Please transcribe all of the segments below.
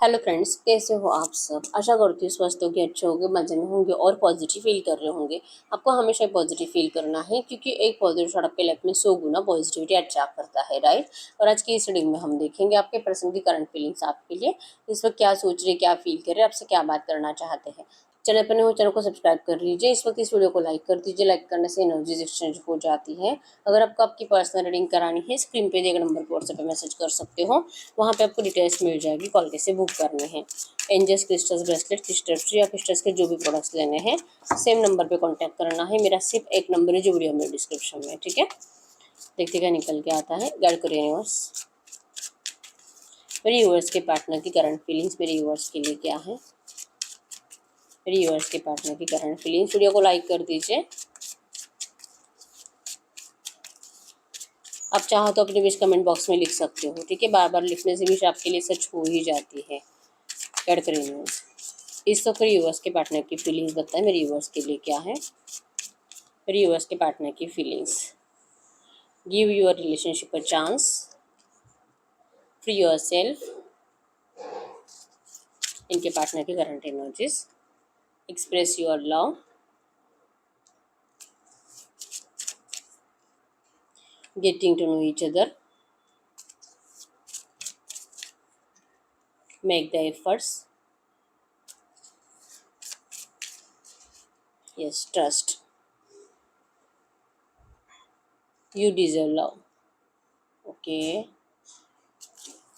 Hello friends, कैसे हो आप सब। आशा करती हूँ स्वस्थ होंगे, अच्छे होंगे, मजे में होंगे और पॉजिटिव फील कर रहे होंगे। आपको हमेशा पॉजिटिव फील करना है क्योंकि एक पॉजिटिव थॉट आपके लाइफ में 100 गुना पॉजिटिविटी अट्रैक्ट करता है, राइट। और आज की इस रीडिंग में हम देखेंगे आपके पर्सन की करंट फीलिंग्स आपके लिए, इस वक्त क्या सोच रहे, क्या फील कर रहे, आपसे क्या बात करना चाहते हैं। चैनल पर नए हो चैनल को सब्सक्राइब कर लीजिए। इस वक्त इस वीडियो को लाइक कर दीजिए। लाइक करने से एनर्जीज एक्सचेंज हो जाती है। अगर आपको आपकी पर्सनल रीडिंग करानी है, स्क्रीन पे दिए गए नंबर पर व्हाट्सएप पे मैसेज कर सकते हो। वहाँ पे आपको डिटेल्स मिल जाएगी, कॉल कैसे बुक करने हैं। एंजल्स क्रिस्टल्स ब्रेसलेट क्रिस्टल या क्रिस्टल्स के जो भी प्रोडक्ट्स लेने हैं सेम नंबर पे कांटेक्ट करना है। मेरा सिर्फ एक नंबर है जो वीडियो में डिस्क्रिप्शन में, ठीक है। देखते क्या निकल के आता है। गाइड करो यूनिवर्स। मेरे यूनिवर्स के पार्टनर की करंट फीलिंग्स मेरे यूनिवर्स के लिए क्या है। मेरे यूनिवर्स के पार्टनर की करंट फीलिंग्स। वीडियो को लाइक कर दीजिए। आप चाहो तो अपनी विश कमेंट बॉक्स में लिख सकते हो, ठीक है। बार बार लिखने से विश आपके लिए सच हो ही जाती है। गाइड करो यूनिवर्स। इस वक्त यूनिवर्स के पार्टनर की फीलिंग्स बताएं मेरे यूनिवर्स के लिए क्या है। मेरे यूनिवर्स के पार्टनर की feelings. Give your relationship a chance. Free yourself. इनके पार्टनर की current energies. Express your love. Getting to know each other. Make the efforts. Yes, trust. You deserve love. Okay.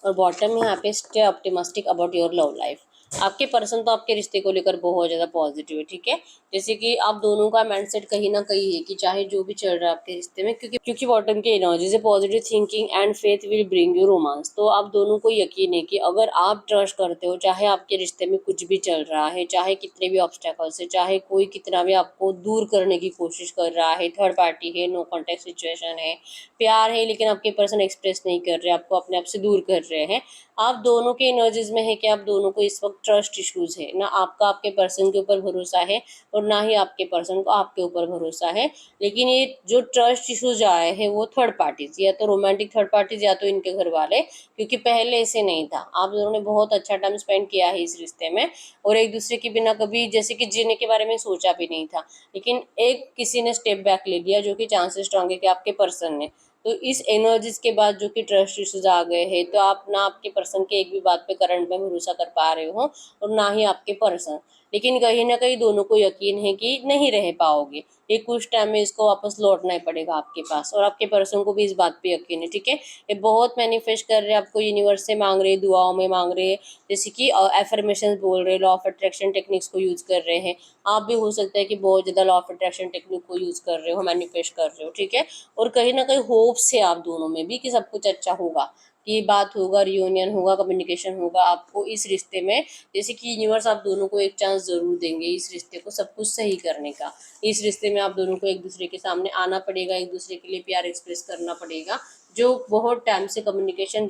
और bottom में यहाँ पे stay optimistic about your love life. आपके person तो आपके रिश्ते को लेकर बहुत ज़्यादा पॉजिटिव है, ठीक है। जैसे कि आप दोनों का माइंडसेट कहीं ना कहीं है कि चाहे जो भी चल रहा है आपके रिश्ते में, क्योंकि बॉटम के एनर्जी से positive thinking and faith will bring you romance. तो आप दोनों को यकीन है कि अगर आप ट्रस्ट करते हो, चाहे आपके रिश्ते में कुछ भी चल रहा है, चाहे कितने भी ऑब्स्टेकल्स है, चाहे कोई कितना भी आपको दूर करने की कोशिश कर रहा है, थर्ड पार्टी है, नो कॉन्टेक्ट सिचुएशन है, प्यार है लेकिन आपके पर्सन एक्सप्रेस नहीं कर रहे, आपको अपने आप से दूर कर रहे हैं, आप दोनों के एनर्जीज में है कि आप दोनों को इस वक्त ट्रस्ट इश्यूज है। ना आपका आपके पर्सन के ऊपर भरोसा है और ना ही आपके पर्सन को आपके ऊपर भरोसा है। लेकिन ये जो ट्रस्ट इश्यूज आए हैं वो थर्ड पार्टीज, या तो रोमांटिक थर्ड पार्टीज या तो इनके घर वाले, क्योंकि पहले ऐसे नहीं था। आप दोनों ने बहुत अच्छा टाइम स्पेंड किया है इस रिश्ते में और एक दूसरे के बिना कभी जैसे कि जीने के बारे में सोचा भी नहीं था। लेकिन एक किसी ने स्टेप बैक ले लिया, जो कि चांसेस स्ट्रॉन्ग है कि आपके पर्सन ने। तो इस एनर्जीज के बाद जो कि ट्रस्ट इश्यूज आ गए हैं, तो आप ना आपके पर्सन के एक भी बात पे करंट में भरोसा कर पा रहे हो और ना ही आपके पर्सन। लेकिन कहीं ना कहीं दोनों को यकीन है कि नहीं रह पाओगे, ये कुछ टाइम में इसको वापस लौटना ही पड़ेगा आपके पास, और आपके पर्सन को भी इस बात पे यकीन है, ठीक है। ये बहुत मैनिफेस्ट कर रहे हैं, आपको यूनिवर्स से मांग रहे, दुआओं में मांग रहे, जैसे कि एफर्मेशन बोल रहे, लॉ ऑफ अट्रैक्शन टेक्निक्स को यूज कर रहे हैं। आप भी हो सकता है कि बहुत ज़्यादा लॉ ऑफ अट्रैक्शन टेक्निक को यूज कर रहे हो, मैनिफेस्ट कर रहे हो, ठीक है। और कहीं ना कहीं होप्स है आप दोनों में भी कि सब कुछ अच्छा होगा, कि बात होगा, रियूनियन होगा, कम्युनिकेशन होगा आपको इस रिश्ते में। जैसे कि यूनिवर्स आप दोनों को एक चांस जरूर देंगे इस रिश्ते को सब कुछ सही करने का। इस रिश्ते में आप दोनों को एक दूसरे के सामने आना पड़ेगा, एक दूसरे के लिए प्यार एक्सप्रेस करना पड़ेगा। जो बहुत टाइम से कम्युनिकेशन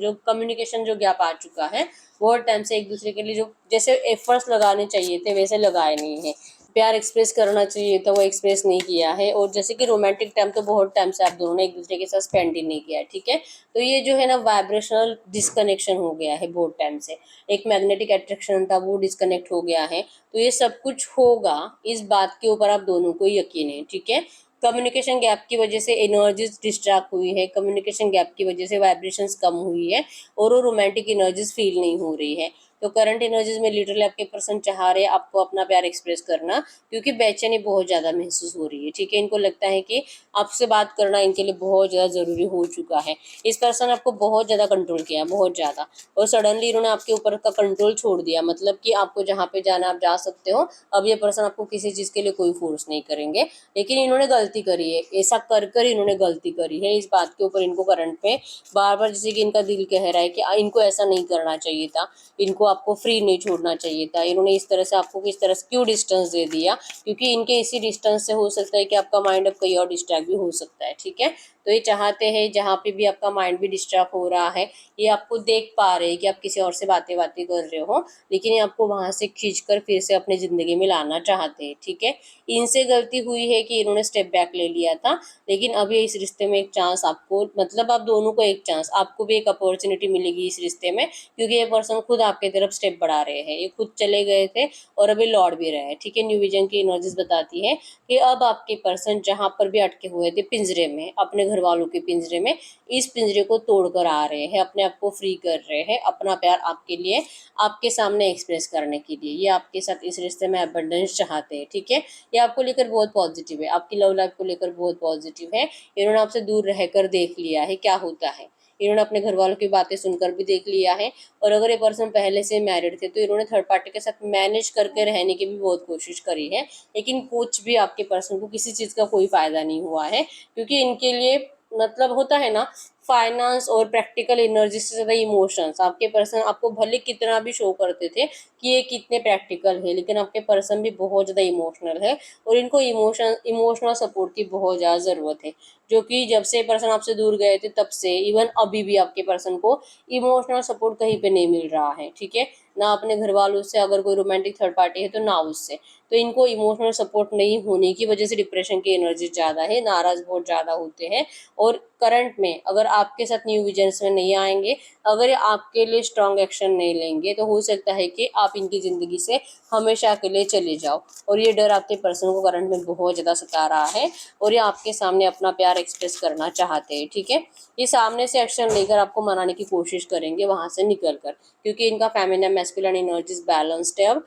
जो गैप आ चुका है, बहुत टाइम से एक दूसरे के लिए जो जैसे एफर्ट्स लगाने चाहिए थे वैसे लगाए नहीं है। प्यार एक्सप्रेस करना चाहिए था वो एक्सप्रेस नहीं किया है। और जैसे कि रोमांटिक टाइम तो बहुत टाइम से आप दोनों ने एक दूसरे के साथ स्पेंड ही नहीं किया है, ठीक है। तो ये जो है ना वाइब्रेशनल डिस्कनेक्शन हो गया है बहुत टाइम से। एक मैग्नेटिक अट्रैक्शन था वो डिस्कनेक्ट हो गया है। तो ये सब कुछ होगा, इस बात के ऊपर आप दोनों को यकीन है, ठीक है। कम्युनिकेशन गैप की वजह से एनर्जीज डिस्ट्रैक्ट हुई है, कम्युनिकेशन गैप की वजह से वाइब्रेशंस कम हुई है और वो रोमांटिक एनर्जीज फील नहीं हो रही है। तो करंट एनर्जीज में लिटरली आपके पर्सन चाह रहे हैं आपको अपना प्यार एक्सप्रेस करना, क्योंकि बेचैनी बहुत ज़्यादा महसूस हो रही है, ठीक है। इनको लगता है कि आपसे बात करना इनके लिए बहुत ज़्यादा ज़रूरी हो चुका है। इस पर्सन आपको बहुत ज़्यादा कंट्रोल किया, बहुत ज़्यादा, और सडनली इन्होंने आपके ऊपर का कंट्रोल छोड़ दिया। मतलब कि आपको जहाँ पे जाना आप जा सकते हो, अब ये पर्सन आपको किसी चीज़ के लिए कोई फोर्स नहीं करेंगे। लेकिन इन्होंने गलती करी है, ऐसा कर कर इन्होंने गलती करी है। इस बात के ऊपर इनको करंट पे बार बार जैसे कि इनका दिल कह रहा है कि इनको ऐसा नहीं करना चाहिए था, इनको आपको फ्री नहीं छोड़ना चाहिए था, इन्होंने इस तरह से आपको किस तरह से क्यों डिस्टेंस दे दिया, क्योंकि इनके इसी डिस्टेंस से हो सकता है कि आपका माइंड अब कहीं और डिस्ट्रैक्ट भी हो सकता है, ठीक है। तो ये चाहते हैं जहाँ पे भी आपका माइंड भी डिस्ट्रैक्ट हो रहा है, ये आपको देख पा रहे हैं कि आप किसी और से बातें बातें कर रहे हो, लेकिन ये आपको वहां से खींचकर फिर से अपनी जिंदगी में लाना चाहते हैं, ठीक है। इनसे गलती हुई है कि इन्होंने स्टेप बैक ले लिया था, लेकिन अभी इस रिश्ते में एक चांस आपको, मतलब आप दोनों को एक चांस, आपको भी एक अपॉर्चुनिटी मिलेगी इस रिश्ते में, क्योंकि ये पर्सन खुद आपके तरफ स्टेप बढ़ा रहे हैं, ये खुद चले गए थे और अभी लौट भी रहे हैं, ठीक है। न्यू विजन की एनर्जीज बताती है कि अब आपके पर्सन जहाँ पर भी अटके हुए थे पिंजरे में, अपने घर वालों के पिंजरे में, इस पिंजरे को तोड़ कर आ रहे हैं, अपने आप को फ्री कर रहे हैं, अपना प्यार आपके लिए, आपके सामने एक्सप्रेस करने के लिए। ये आपके साथ इस रिश्ते में अबंडेंस चाहते हैं, ठीक है। ये आपको लेकर बहुत पॉजिटिव है, आपकी लव लाइफ को लेकर बहुत पॉजिटिव है। इन्होंने आपसे दूर रहकर देख लिया है क्या होता है, इन्होंने अपने घर वालों की बातें सुनकर भी देख लिया है। और अगर ये पर्सन पहले से मैरिड थे तो इन्होंने थर्ड पार्टी के साथ मैनेज करके रहने की भी बहुत कोशिश करी है, लेकिन कुछ भी आपके पर्सन को किसी चीज़ का कोई फायदा नहीं हुआ है, क्योंकि इनके लिए मतलब होता है ना, फाइनेंस और प्रैक्टिकल एनर्जी से ज़्यादा इमोशंस। आपके पर्सन आपको भले कितना भी शो करते थे कि ये कितने प्रैक्टिकल है, लेकिन आपके पर्सन भी बहुत ज़्यादा इमोशनल है और इनको इमोशनल सपोर्ट की बहुत ज़्यादा ज़रूरत है, जो कि जब से पर्सन आपसे दूर गए थे तब से इवन अभी भी आपके पर्सन को इमोशनल सपोर्ट कहीं पे नहीं मिल रहा है, ठीक है। ना अपने घर वालों से, अगर कोई रोमांटिक थर्ड पार्टी है तो ना उससे, तो इनको इमोशनल सपोर्ट नहीं होने की वजह से डिप्रेशन की एनर्जी ज़्यादा है, नाराज़ बहुत ज़्यादा होते हैं। और करंट में अगर आपके साथ न्यू विजन्स में नहीं आएंगे, अगर ये आपके लिए स्ट्रॉन्ग एक्शन नहीं लेंगे, तो हो सकता है कि आप इनकी ज़िंदगी से हमेशा के लिए चले जाओ। और ये डर आपके पर्सन को करंट में बहुत ज़्यादा सता रहा है और ये आपके सामने अपना प्यार एक्सप्रेस करना चाहते हैं, ठीक है। ये सामने से एक्शन लेकर आपको मनाने की कोशिश करेंगे वहाँ से निकल कर, क्योंकि इनका फेमिनिन मैस्कुलिन एनर्जीज बैलेंस्ड है अब।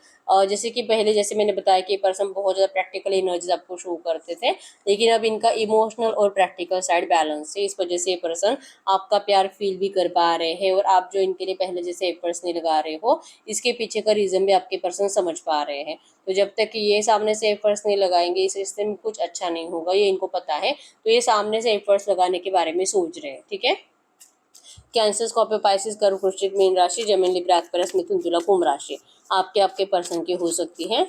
जैसे कि पहले जैसे मैंने बताया कि पर्सन बहुत ज़्यादा प्रैक्टिकल एनर्जीज आपको शो करते थे, लेकिन अब इनका इमोशनल और प्रैक्टिकल साइड बैलेंस है। इस वजह से ये पर्सन आपका प्यार फील भी कर पा रहे हैं, और आप जो इनके लिए पहले जैसे एफर्ट्स नहीं लगा रहे हो, इसके पीछे का रीज़न भी आपके पर्सन समझ पा रहे हैं। तो जब तक कि ये सामने से एफर्ट्स नहीं लगाएंगे, इस रिश्ते में कुछ अच्छा नहीं होगा, ये इनको पता है। तो ये सामने से एफर्ट्स लगाने के बारे में सोच रहे हैं, ठीक है। कैंसर, स्कॉर्पियो, पाइसिस, कर्क, वृश्चिक, मीन राशि, जेमिनी, लिब्रा, एक्वेरियस, मिथुन, तुला, कुंभ राशि आपके पर्सन की हो सकती है।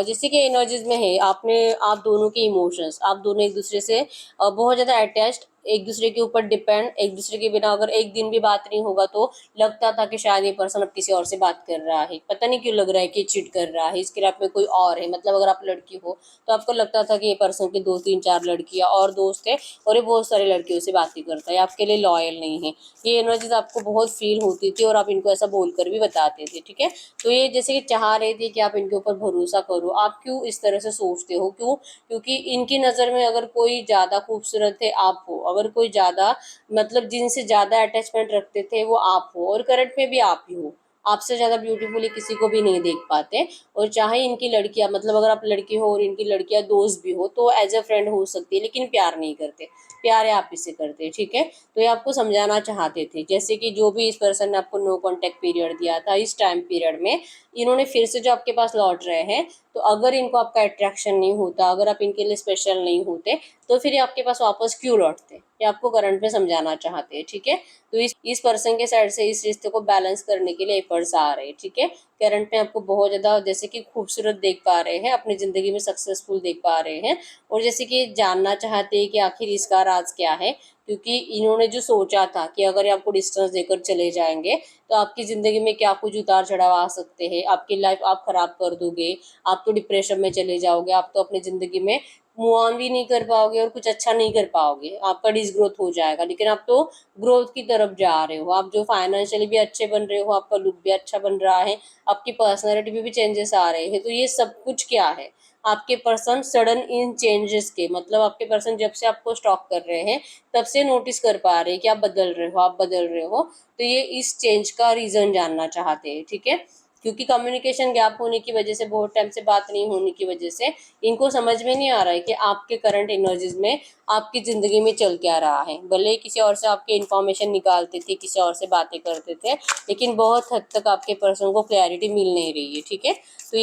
जैसे कि एनर्जीज में है, आप दोनों के इमोशंस, आप दोनों एक दूसरे से बहुत ज़्यादा अटैच्ड, एक दूसरे के ऊपर डिपेंड, एक दूसरे के बिना अगर एक दिन भी बात नहीं होगा तो लगता था कि शायद ये पर्सन अब किसी और से बात कर रहा है, पता नहीं क्यों लग रहा है कि चीट कर रहा है, इसके लाइफ में कोई और है। मतलब अगर आप लड़की हो तो आपको लगता था कि ये पर्सन के 2 3 4 लड़कियां और दोस्त है और ये बहुत सारी लड़कियों से बातें करता है, आपके लिए लॉयल नहीं है। ये एनर्जीज आपको बहुत फील होती थी और आप इनको ऐसा बोलकर भी बताते थे, ठीक है। तो ये जैसे कि चाह रहे थे कि आप इनके ऊपर भरोसा करो, आप क्यों इस तरह से सोचते हो, क्यों? क्योंकि इनकी नज़र में अगर कोई ज़्यादा खूबसूरत है आप हो, अगर कोई ज़्यादा मतलब जिनसे ज़्यादा अटैचमेंट रखते थे वो आप हो, और करंट में भी आप ही हो। आपसे ज़्यादा ब्यूटीफुली किसी को भी नहीं देख पाते। और चाहे इनकी लड़कियां, मतलब अगर आप लड़की हो और इनकी लड़कियां दोस्त भी हो तो एज अ फ्रेंड हो सकती है, लेकिन प्यार नहीं करते, प्यार आप इससे करते हैं, ठीक है। तो ये आपको समझाना चाहते थे, जैसे कि जो भी इस पर्सन ने आपको नो कांटेक्ट पीरियड दिया था, इस टाइम पीरियड में इन्होंने फिर से जो आपके पास लौट रहे हैं, तो अगर इनको आपका अट्रैक्शन नहीं होता, अगर आप इनके लिए स्पेशल नहीं होते, तो फिर ये आपके पास वापस क्यों लौटते, ये आपको करंट में समझाना चाहते हैं, ठीक है। तो इस पर्सन के साइड से इस रिश्ते को बैलेंस करने के लिए एफर्ट्स आ रहे हैं, ठीक है। करंट में आपको बहुत ज़्यादा जैसे कि खूबसूरत देख पा रहे हैं, अपनी ज़िंदगी में सक्सेसफुल देख पा रहे हैं, और जैसे कि जानना चाहते हैं कि आखिर इसका राज क्या है, क्योंकि इन्होंने जो सोचा था कि अगर ये आपको डिस्टेंस देकर चले जाएंगे तो आपकी ज़िंदगी में क्या कुछ उतार चढ़ाव आ सकते हैं, आपकी लाइफ आप ख़राब कर दोगे, आप तो डिप्रेशन में चले जाओगे, आप तो अपनी ज़िंदगी में मूव ऑन भी नहीं कर पाओगे और कुछ अच्छा नहीं कर पाओगे, आपका डिसग्रोथ हो जाएगा। लेकिन आप तो ग्रोथ की तरफ जा रहे हो, आप जो फाइनेंशियली भी अच्छे बन रहे हो, आपका लुक भी अच्छा बन रहा है, आपकी पर्सनैलिटी में भी चेंजेस आ रहे हैं। तो ये सब कुछ क्या है, आपके पर्सन सडन इन चेंजेस के, मतलब आपके पर्सन जब से आपको स्टॉक कर रहे हैं तब से नोटिस कर पा रहे हैं कि आप बदल रहे हो, आप बदल रहे हो। तो ये इस चेंज का रीज़न जानना चाहते हैं, ठीक है। क्योंकि कम्युनिकेशन गैप होने की वजह से, बहुत टाइम से बात नहीं होने की वजह से इनको समझ में नहीं आ रहा है कि आपके करंट एनर्जीज में आपकी ज़िंदगी में चल क्या रहा है। भले ही किसी और से आपके इन्फॉर्मेशन निकालते थे, किसी और से बातें करते थे, लेकिन बहुत हद तक आपके पर्सन को क्लैरिटी मिल नहीं रही है, ठीक है।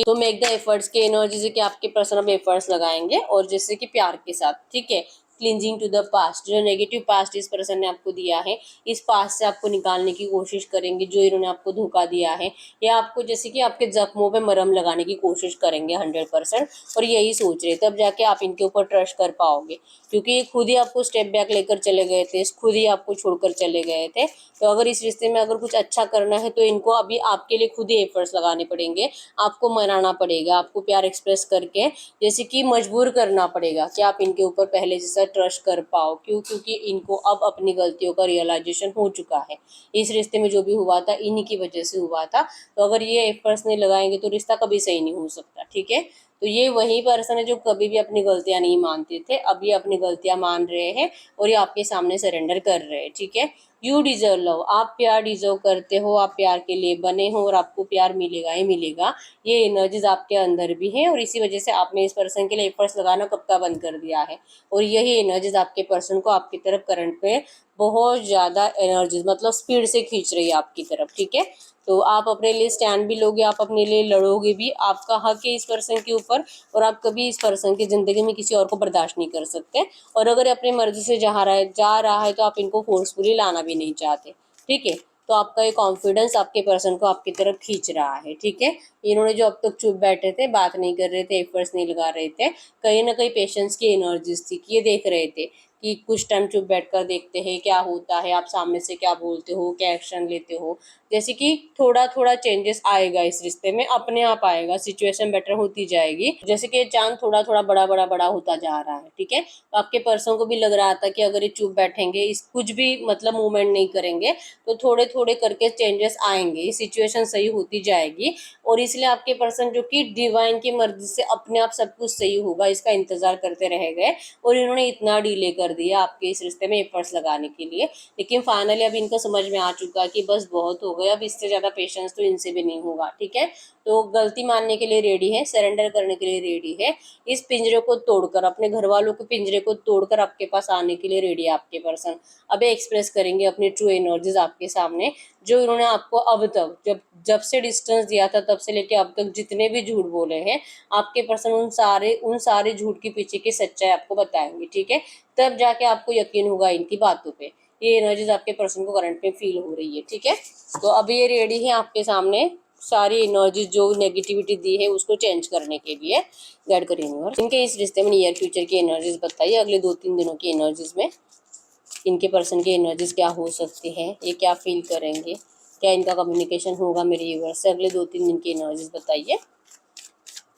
तो मेक द एफर्ट्स के एनर्जीज है कि आपके पर्सन अब एफर्ट्स लगाएंगे, और जैसे कि प्यार के साथ, ठीक है। क्लिंजिंग टू द पास्ट, जो नेगेटिव पास्ट इस पर्सन ने आपको दिया है, इस पास्ट से आपको निकालने की कोशिश करेंगे, जो इन्होंने आपको धोखा दिया है, या आपको जैसे कि आपके जख्मों पे मरहम लगाने की कोशिश करेंगे 100%। और यही सोच रहे तब जाके आप इनके ऊपर ट्रस्ट कर पाओगे, क्योंकि ये खुद ही आपको स्टेप बैक लेकर चले गए थे, खुद ही आपको छोड़कर चले गए थे। तो अगर इस रिश्ते में अगर कुछ अच्छा करना है तो इनको अभी आपके लिए खुद ही एफर्ट्स लगाने पड़ेंगे, आपको मनाना पड़ेगा, आपको प्यार एक्सप्रेस करके जैसे कि मजबूर करना पड़ेगा कि आप इनके ऊपर पहले जैसा ट्रस्ट कर पाओ। क्यों? क्योंकि इनको अब अपनी गलतियों का रियलाइजेशन हो चुका है। इस रिश्ते में जो भी हुआ था इन्हीं की वजह से हुआ था। तो अगर ये एफर्ट्स नहीं लगाएंगे तो रिश्ता कभी सही नहीं हो सकता। ठीक है, तो ये वही पर्सन है जो कभी भी अपनी गलतियां नहीं मानते थे, अब ये अपनी गलतियां मान रहे हैं और ये आपके सामने सरेंडर कर रहे हैं। ठीक है, यू डिजर्व लव, आप प्यार डिजर्व करते हो, आप प्यार के लिए बने हो और आपको प्यार मिलेगा ही मिलेगा। ये एनर्जीज आपके अंदर भी है और इसी वजह से आपने इस पर्सन के लिए एफर्ट्स लगाना कब का बंद कर दिया है। और यही एनर्जीज आपके पर्सन को आपकी तरफ करंट में बहुत ज़्यादा एनर्जीज मतलब स्पीड से खींच रही है आपकी तरफ। ठीक है, तो आप अपने लिए स्टैंड भी लोगे, आप अपने लिए लड़ोगे भी, आपका हक है इस पर्सन के ऊपर और आप कभी इस पर्सन की ज़िंदगी में किसी और को बर्दाश्त नहीं कर सकते। और अगर अपनी मर्जी से जा रहा है तो आप इनको फोर्सफुली लाना भी नहीं चाहते। ठीक है, तो आपका ये कॉन्फिडेंस आपके पर्सन को आपकी तरफ खींच रहा है। ठीक है, इन्होंने जो अब तक चुप बैठे थे, बात नहीं कर रहे थे, एफर्ट्स नहीं लगा रहे थे, कहीं ना कहीं पेशेंस की एनर्जीज थी कि ये देख रहे थे कि कुछ टाइम चुप बैठकर देखते हैं क्या होता है, आप सामने से क्या बोलते हो, क्या एक्शन लेते हो। जैसे कि थोड़ा थोड़ा चेंजेस आएगा इस रिश्ते में, अपने आप आएगा, सिचुएशन बेटर होती जाएगी। जैसे कि चांद थोड़ा थोड़ा बड़ा होता जा रहा है। ठीक है, तो आपके पर्सन को भी लग रहा था कि अगर ये चुप बैठेंगे, इस कुछ भी मतलब मूवमेंट नहीं करेंगे तो थोड़े थोड़े करके चेंजेस आएंगे, सिचुएशन सही होती जाएगी। और इसलिए आपके पर्सन जो कि डिवाइन की मर्जी से अपने आप सब कुछ सही होगा इसका इंतजार करते रह गए और इन्होंने इतना डिले कर दिया आपके इस रिश्ते में एफर्ट्स लगाने के लिए। लेकिन फाइनली अब इनको समझ में आ चुका कि बस बहुत हो गया, अब इससे ज़्यादा पेशेंस तो इनसे भी नहीं होगा। ठीक है, तो गलती मानने के लिए रेडी है, सरेंडर करने के लिए रेडी है, इस पिंजरे को तोड़कर, अपने घर वालों के पिंजरे को तोड़कर आपके पास आने के लिए रेडी है आपके पर्सन। अब एक्सप्रेस करेंगे अपनी ट्रू एनर्जीज आपके सामने, जो इन्होंने आपको अब तक जब जब से डिस्टेंस दिया था तब से लेके अब तक जितने भी झूठ बोले हैं आपके पर्सन, उन सारे झूठ के पीछे की सच्चाई आपको बताएंगे। ठीक है, तब जाके आपको यकीन होगा इनकी बातों पे। ये एनर्जीज आपके पर्सन को करंट में फील हो रही है। ठीक है, तो अभी ये रेडी है आपके सामने सारी एनर्जी जो नेगेटिविटी दी है उसको चेंज करने के लिए। गाइड करिए यूनिवर्स, इनके इस रिश्ते में नियर फ्यूचर की एनर्जीज बताइए, अगले 2-3 दिनों की एनर्जीज में इनके पर्सन की एनर्जीज क्या हो सकती है, ये क्या फील करेंगे, क्या इनका कम्युनिकेशन होगा मेरे यूनिवर्स से। अगले 2-3 दिन की एनर्जीज बताइए,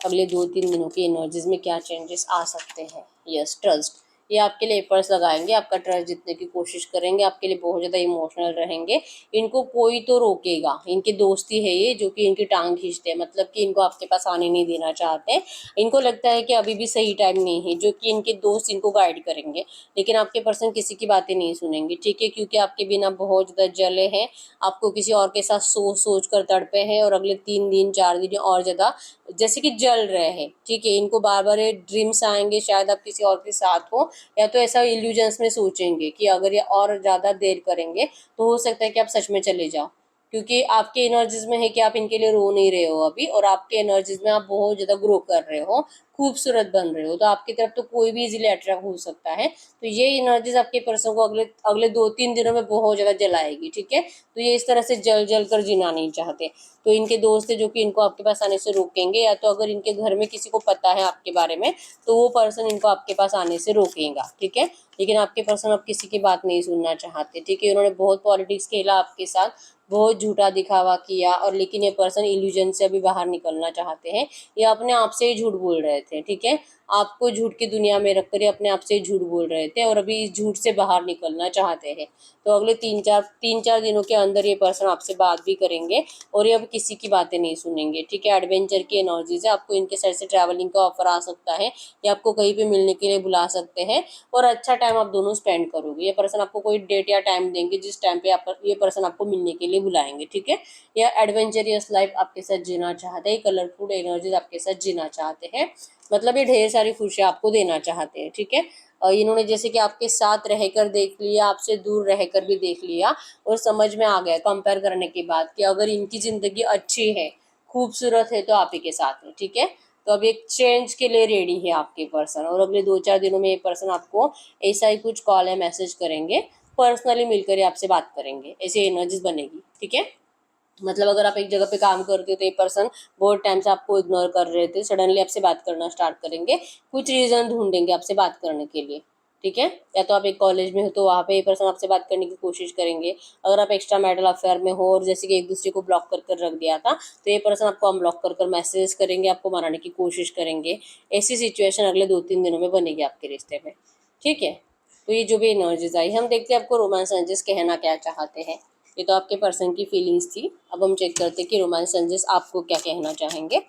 अगले 2-3 दिनों की एनर्जीज में क्या चेंजेस आ सकते हैं। यस, ट्रस्ट, ये आपके लिए एफर्ट्स लगाएंगे, आपका ट्रस्ट जीतने की कोशिश करेंगे, आपके लिए बहुत ज़्यादा इमोशनल रहेंगे। इनको कोई तो रोकेगा, इनकी दोस्ती है ये जो कि इनकी टांग खींचते हैं, मतलब कि इनको आपके पास आने नहीं देना चाहते। इनको लगता है कि अभी भी सही टाइम नहीं है, जो कि इनके दोस्त इनको गाइड करेंगे। लेकिन आपके पर्सन किसी की बातें नहीं सुनेंगे। ठीक है, क्योंकि आपके बिना बहुत ज़्यादा जले हैं, आपको किसी और के साथ सोच कर तड़पे हैं और अगले 3-4 दिन और ज़्यादा जैसे कि जल रहे हैं। ठीक है, इनको बार बार ड्रीम्स आएंगे शायद आप किसी और के साथ हो, या तो ऐसा इल्यूजन्स में सोचेंगे कि अगर ये और ज़्यादा देर करेंगे तो हो सकता है कि आप सच में चले जाओ। क्योंकि आपके एनर्जीज में है कि आप इनके लिए रो नहीं रहे हो अभी, और आपके एनर्जीज में आप बहुत ज़्यादा ग्रो कर रहे हो, खूबसूरत बन रहे हो, तो आपकी तरफ तो कोई भी इजीली अट्रैक्ट हो सकता है। तो ये एनर्जीज आपके पर्सन को अगले अगले 2-3 दिनों में बहुत ज़्यादा जलाएगी। ठीक है, तो ये इस तरह से जल कर जीना नहीं चाहते। तो इनके दोस्त है जो कि इनको आपके पास आने से रोकेंगे, या तो अगर इनके घर में किसी को पता है आपके बारे में तो वो पर्सन इनको आपके पास आने से रोकेगा। ठीक है, लेकिन आपके पर्सन अब किसी की बात नहीं सुनना चाहते। ठीक है, उन्होंने बहुत पॉलिटिक्स खेला आपके साथ, बहुत झूठा दिखावा किया, और लेकिन ये पर्सन इल्यूजन से अभी बाहर निकलना चाहते हैं। ये अपने आप से ही झूठ बोल रहे थे। ठीक है, आपको झूठ की दुनिया में रखकर ये अपने आप से ही झूठ बोल रहे थे और अभी इस झूठ से बाहर निकलना चाहते हैं। तो अगले 3-4 दिनों के अंदर ये पर्सन आपसे बात भी करेंगे और ये अब किसी की बातें नहीं सुनेंगे। ठीक है, एडवेंचर की एनर्जीज है, आपको इनके साइड से ट्रैवलिंग का ऑफर आ सकता है, या आपको कहीं पे मिलने के लिए बुला सकते हैं और अच्छा टाइम आप दोनों स्पेंड करोगे। ये पर्सन आपको कोई डेट या टाइम देंगे जिस टाइम पे आप ये पर्सन आपको मिलने के लिए बुलाएंगे। ठीक है, या एडवेंचरियस लाइफ आपके साथ जीना चाहते हैं, कलरफुल एनर्जीज आपके साथ जीना चाहते हैं, मतलब ये ढेर सारी खुशियाँ आपको देना चाहते हैं। ठीक है, इन्होंने जैसे कि आपके साथ रहकर देख लिया, आपसे दूर रहकर भी देख लिया और समझ में आ गया कंपेयर करने के बाद कि अगर इनकी ज़िंदगी अच्छी है, खूबसूरत है, तो आप ही के साथ है। ठीक है, तो अब एक चेंज के लिए रेडी है आपके पर्सन, और अगले 2-4 दिनों में ये पर्सन आपको ऐसा ही कुछ कॉल या मैसेज करेंगे, पर्सनली मिलकर ही आपसे बात करेंगे, ऐसी एनर्जीज बनेगी। ठीक है, मतलब अगर आप एक जगह पे काम करते हो तो एक पर्सन बहुत टाइम से आपको इग्नोर कर रहे थे, सडनली आपसे बात करना स्टार्ट करेंगे, कुछ रीज़न ढूंढेंगे आपसे बात करने के लिए। ठीक है, या तो आप एक कॉलेज में हो तो वहाँ पे ये पर्सन आपसे बात करने की कोशिश करेंगे। अगर आप एक्स्ट्रा मैरिटल अफेयर में हो और जैसे कि एक दूसरे को ब्लॉक कर रख दिया था तो ये पर्सन आपको अनब्लॉक कर मैसेज करेंगे, आपको मनाने की कोशिश करेंगे। ऐसी सिचुएशन अगले 2-3 दिनों में बनेगी आपके रिश्ते में। ठीक है। तो ये जो भी एनर्जीज आई, हम देखते हैं आपको रोमांस एनर्जीज कहना क्या चाहते हैं। ये तो आपके पर्सन की फीलिंग्स थी, अब हम चेक करते हैं कि रोमांस एनर्जीज आपको क्या कहना चाहेंगे।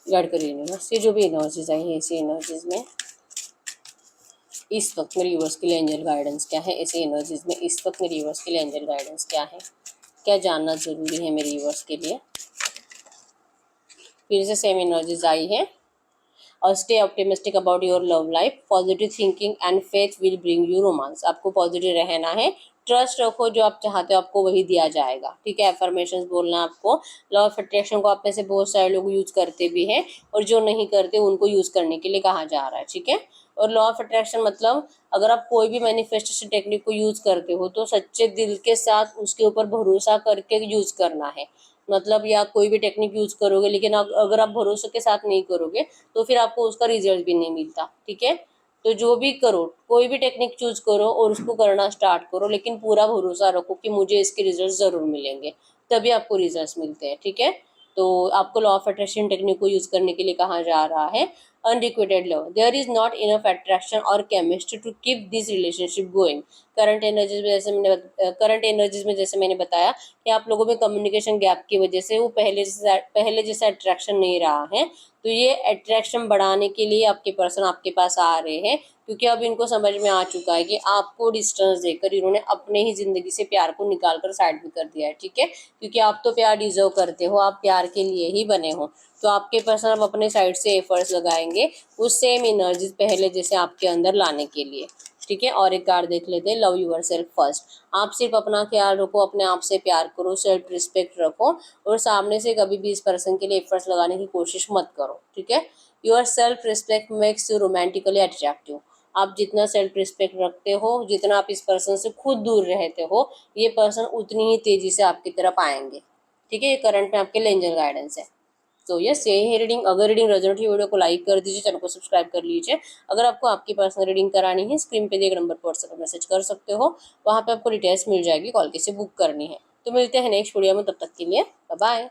गाइड करिए यूनिवर्स, ये जो भी एनर्जीज आई है इसी एनर्जीज में इस वक्त मेरे यूनिवर्स के लिए एंजल गाइडेंस क्या है, इसी एनर्जीज में इस वक्त मेरे यूनिवर्स के लिए एंजल गाइडेंस क्या है, क्या जानना जरूरी है मेरे यूनिवर्स के लिए। फिर से सेम एनर्जीज आई है। और stay optimistic about your love life, positive thinking and faith will bring you romance. आपको पॉजिटिव रहना है, ट्रस्ट रखो, जो आप चाहते हो आपको वही दिया जाएगा। ठीक है, एफर्मेशंस बोलना है आपको। लॉ ऑफ अट्रैक्शन को आप में से बहुत सारे लोग यूज करते भी हैं, और जो नहीं करते उनको यूज करने के लिए कहा जा रहा है। ठीक है, और लॉ ऑफ अट्रैक्शन मतलब अगर आप कोई भी मैनिफेस्टेशन टेक्निक को यूज करते हो तो सच्चे दिल के साथ उसके ऊपर भरोसा करके यूज करना है। मतलब या कोई भी टेक्निक यूज करोगे लेकिन अगर आप भरोसे के साथ नहीं करोगे तो फिर आपको उसका रिजल्ट भी नहीं मिलता। ठीक है, तो जो भी करो, कोई भी टेक्निक चूज करो और उसको करना स्टार्ट करो, लेकिन पूरा भरोसा रखो कि मुझे इसके रिजल्ट जरूर मिलेंगे, तभी आपको रिजल्ट मिलते हैं। ठीक है, तो आपको लॉ ऑफ अट्रैक्शन टेक्निक को यूज करने के लिए कहा जा रहा है। Unrequited love, there is not enough attraction और chemistry to keep this relationship going. Current energies में जैसे मैंने बताया कि आप लोगों में कम्युनिकेशन गैप की वजह से वो पहले जैसा अट्रैक्शन नहीं रहा है। तो ये अट्रैक्शन बढ़ाने के लिए आपके पर्सन आपके पास आ रहे हैं, क्योंकि अब इनको समझ में आ चुका है कि आपको डिस्टेंस देकर इन्होंने अपने ही जिंदगी से प्यार को निकाल कर साइड में कर दिया है। ठीक है, क्योंकि आप तो प्यार डिजर्व करते हो, आप प्यार के लिए ही बने हो। तो आपके पर्सन अब अपने साइड से एफर्ट्स लगाएंगे उस सेम एनर्जी पहले जैसे आपके अंदर लाने के लिए। ठीक है, और एक कार्ड देख लेते हैं, लव यूर सेल्फ फर्स्ट। आप सिर्फ अपना ख्याल रखो, अपने आप से प्यार करो, सेल्फ रिस्पेक्ट रखो, और सामने से कभी भी इस पर्सन के लिए एफर्ट्स लगाने की कोशिश मत करो। ठीक है, your self respect makes you romantically attractive. आप जितना सेल्फ रिस्पेक्ट रखते हो, जितना आप इस पर्सन से खुद दूर रहते हो, ये पर्सन उतनी ही तेजी से आपकी तरफ आएंगे। ठीक है, ये करंट में आपके लिए एंजल गाइडेंस है। तो यस, यही है रीडिंग। अगर रीडिंग रेजोनेट हुई वीडियो को लाइक कर दीजिए, चैनल को सब्सक्राइब कर लीजिए। अगर आपको आपकी पर्सनल रीडिंग करानी है, स्क्रीन पे दिए गए नंबर पर व्हाट्सएप मैसेज कर सकते हो, वहाँ पे आपको डिटेल्स मिल जाएगी, कॉल कैसे बुक करनी है। तो मिलते हैं नेक्स्ट वीडियो में, तब तक के लिए बाय बाय।